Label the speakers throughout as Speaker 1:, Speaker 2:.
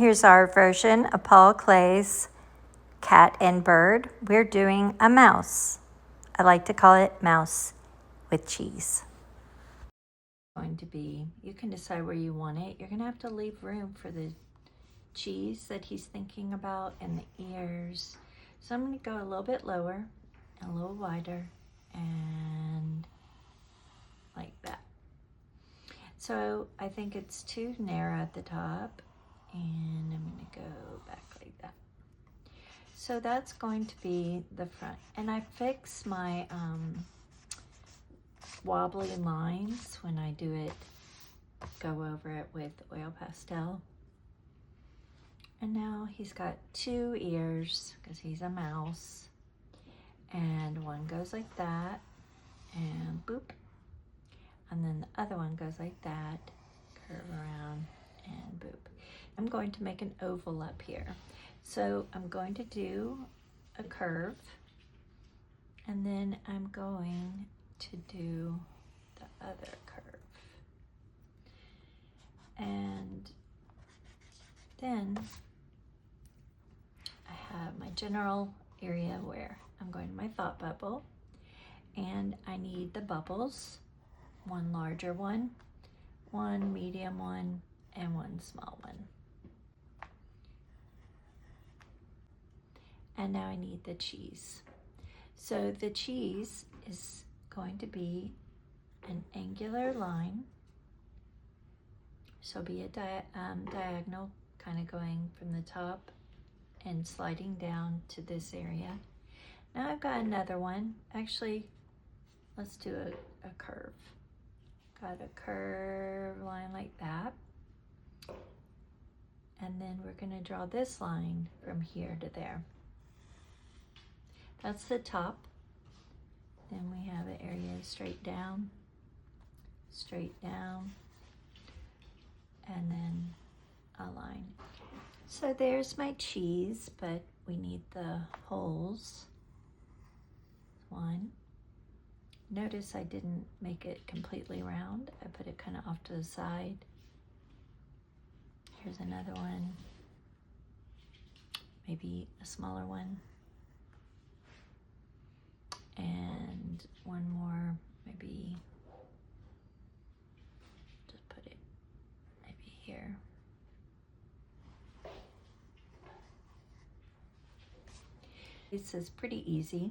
Speaker 1: here's our version of Paul Klee's Cat and Bird. We're doing a mouse. I like to call it mouse with cheese. Going to be, you can decide where you want it. You're going to have to leave room for the cheese that he's thinking about and the ears. So I'm going to go a little bit lower and a little wider and like that. So I think it's too narrow at the top, and I'm going to go back like that. So that's going to be the front. And I fix my wobbly lines when I do it, go over it with oil pastel. And now he's got 2 ears because he's a mouse. And one goes like that, and boop. And then the other one goes like that, curve around, and boop. I'm going to make an oval up here. So I'm going to do a curve, and then I'm going to do the other curve. And then I have my general area where I'm going to my thought bubble, and I need the bubbles. 1 larger one, 1 medium one, and 1 small one. And now I need the cheese. So the cheese is going to be an angular line. So be a diagonal, kind of going from the top and sliding down to this area. Now I've got another one. Actually, let's do a curve. Got a curve line like that. And then we're going to draw this line from here to there. That's the top. Then we have an area straight down, and then a line. So there's my cheese, but we need the holes. 1. Notice I didn't make it completely round. I put it kind of off to the side. Here's another one. Maybe a smaller one. And one more, maybe just put it maybe here. This is pretty easy.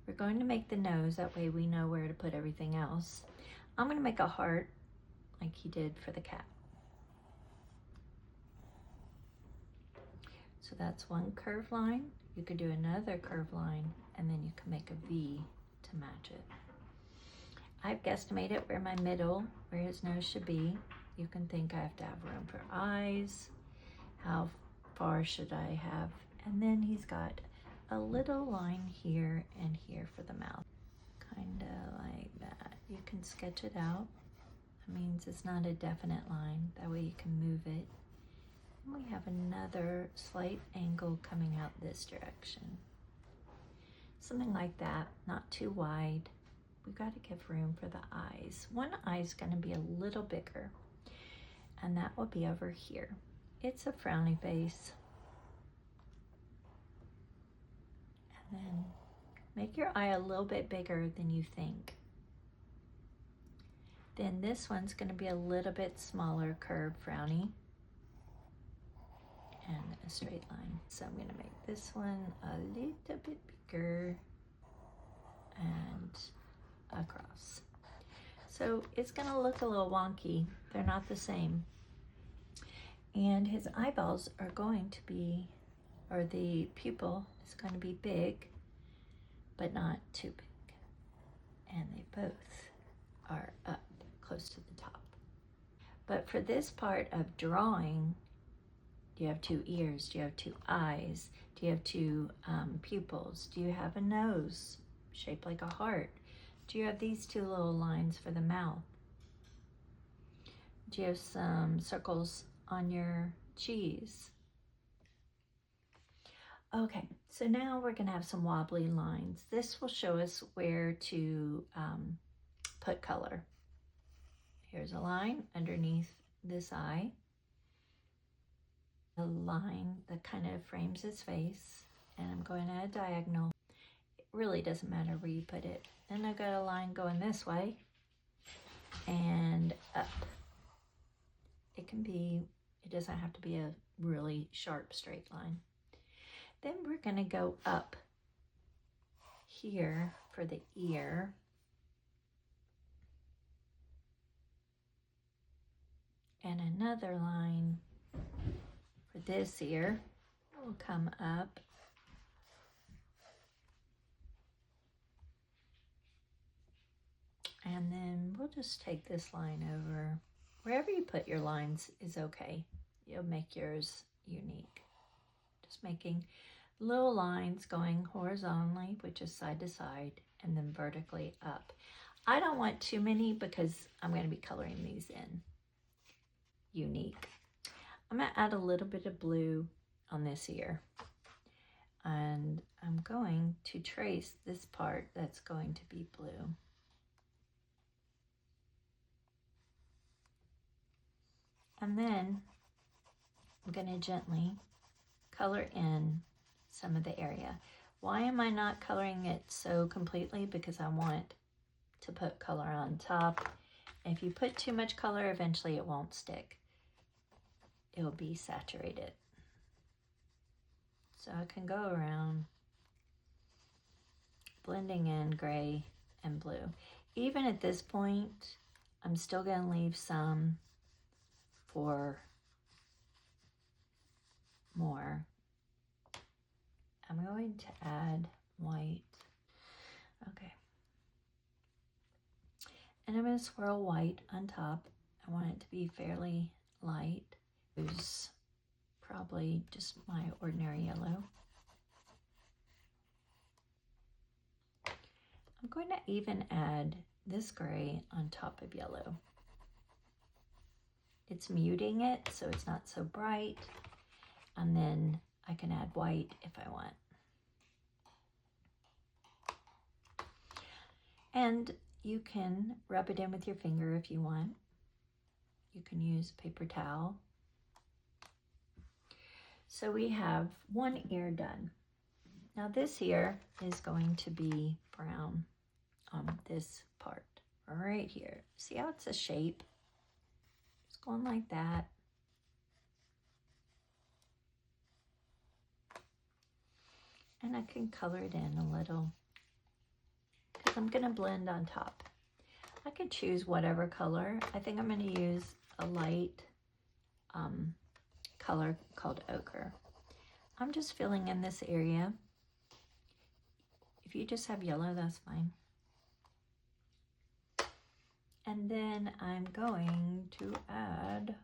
Speaker 1: We're going to make the nose, that way we know where to put everything else. I'm going to make a heart like he did for the cat. So that's 1 curved line. You could do another curved line, and then you can make a V to match it. I've guesstimated where my middle, where his nose should be. You can think I have to have room for eyes. How far should I have? And then he's got a little line here and here for the mouth. Kind of like that. You can sketch it out. That means it's not a definite line. That way you can move it. And we have another slight angle coming out this direction. Something like that, not too wide. We've got to give room for the eyes. One eye is going to be a little bigger, and that will be over here. It's a frowny face. And then make your eye a little bit bigger than you think. Then this one's going to be a little bit smaller, curved, frowny, and a straight line. So I'm going to make this one a little bit bigger and across. So it's going to look a little wonky. They're not the same. And his eyeballs are going to be, or the pupil is going to be big, but not too big. And they both are up close to the top. But for this part of drawing, do you have 2 ears? Do you have 2 eyes? Do you have 2 pupils? Do you have a nose shaped like a heart? Do you have these 2 little lines for the mouth? Do you have some circles on your cheese? Okay, so now we're going to have some wobbly lines. This will show us where to put color. Here's a line underneath this eye. a line that kind of frames his face, and I'm going at a diagonal. It really doesn't matter where you put it. Then I've got a line going this way and up. It doesn't have to be a really sharp straight line. Then we're going to go up here for the ear. And another line for this ear will come up. And then we'll just take this line over. Wherever you put your lines is okay. You'll make yours unique. Just making little lines going horizontally, which is side to side, and then vertically up. I don't want too many because I'm going to be coloring these in unique. I'm going to add a little bit of blue on this ear. And I'm going to trace this part that's going to be blue. And then I'm going to gently color in some of the area. Why am I not coloring it so completely? Because I want to put color on top. If you put too much color, eventually it won't stick. It'll be saturated. So I can go around blending in gray and blue. Even at this point, I'm still going to leave some for more. I'm going to add white. Okay. And I'm going to swirl white on top. I want it to be fairly light. Use probably just my ordinary yellow. I'm going to even add this gray on top of yellow. It's muting it so it's not so bright, and then I can add white if I want. And you can rub it in with your finger if you want. You can use paper towel. So we have one ear done. Now this ear is going to be brown on this part right here. See how it's a shape? It's going like that. And I can color it in a little because I'm going to blend on top. I could choose whatever color. I think I'm going to use a light color called ochre. I'm just filling in this area. If you just have yellow, that's fine. And then I'm going to add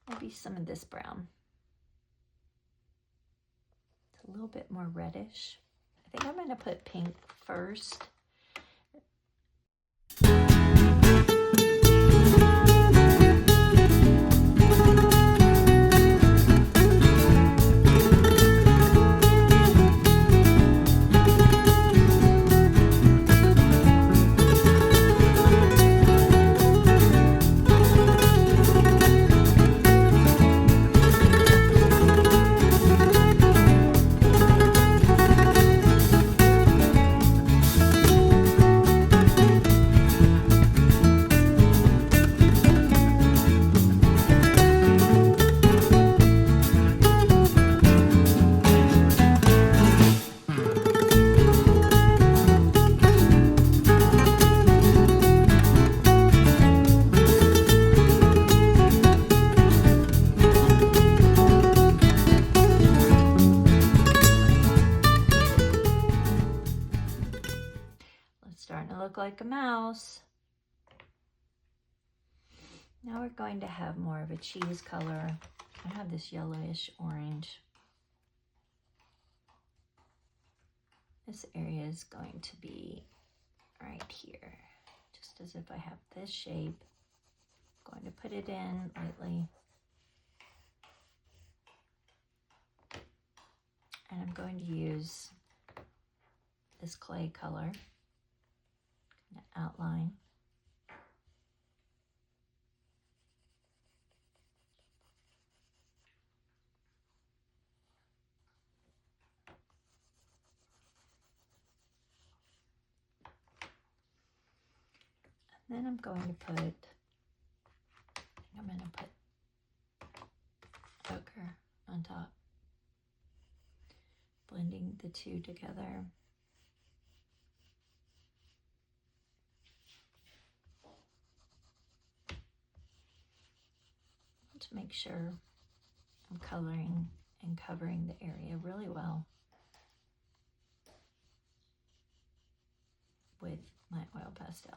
Speaker 1: maybe some of this brown. It's a little bit more reddish. I think I'm going to put pink first. Like a mouse. Now we're going to have more of a cheese color. I have this yellowish orange. This area is going to be right here, just as if I have this shape. I'm going to put it in lightly. And I'm going to use this clay color. Outline. Then I'm going to put ochre on top, blending the two together. To make sure I'm coloring and covering the area really well with my oil pastel.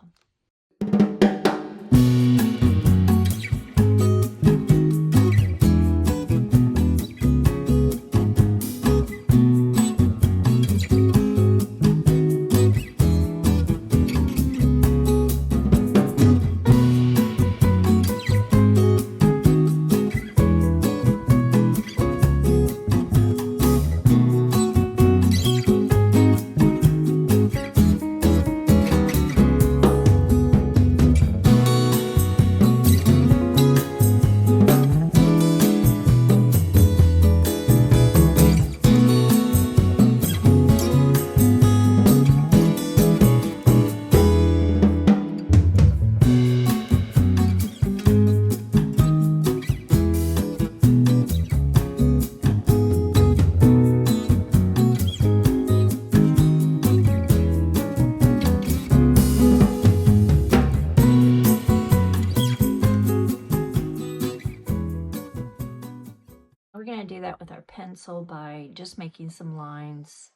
Speaker 1: We're going to do that with our pencil by just making some lines.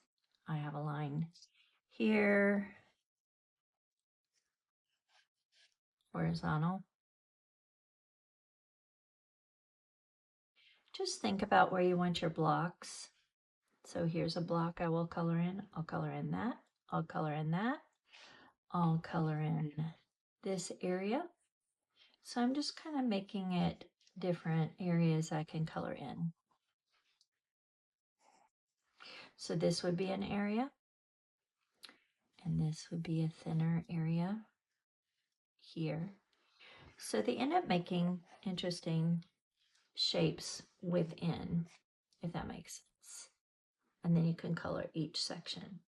Speaker 1: I have a line here, horizontal. Just think about where you want your blocks. So here's a block I will color in. I'll color in that. I'll color in that. I'll color in this area. So I'm just kind of making it different areas I can color in. So this would be an area, and this would be a thinner area here. So they end up making interesting shapes within, if that makes sense. And then you can color each section.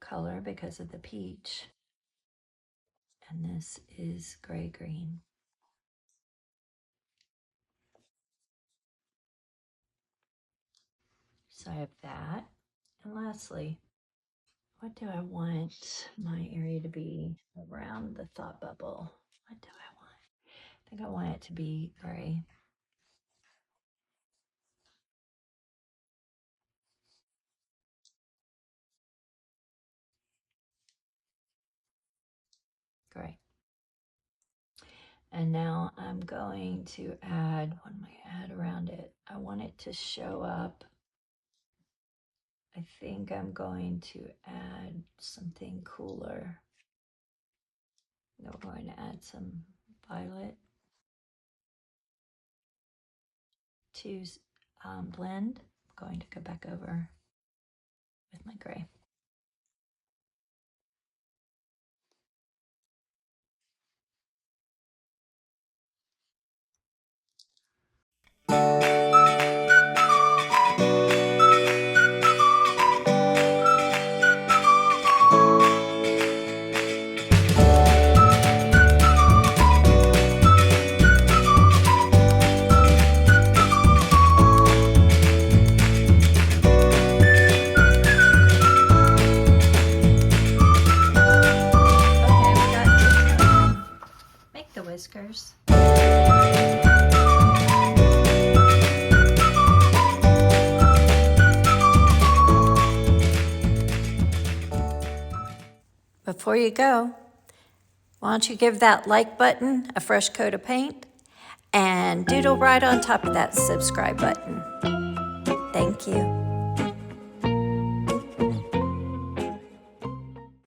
Speaker 1: color because of the peach. And this is gray-green. So I have that. And lastly, what do I want my area to be around the thought bubble? What do I want? I think I want it to be gray. Gray. And now I'm going to add, what am I add around it? I want it to show up. I think I'm going to add something cooler. We're going to add some violet to blend. I'm going to go back over with my gray. Whiskers. Before you go, why don't you give that like button a fresh coat of paint and doodle right on top of that subscribe button. Thank you.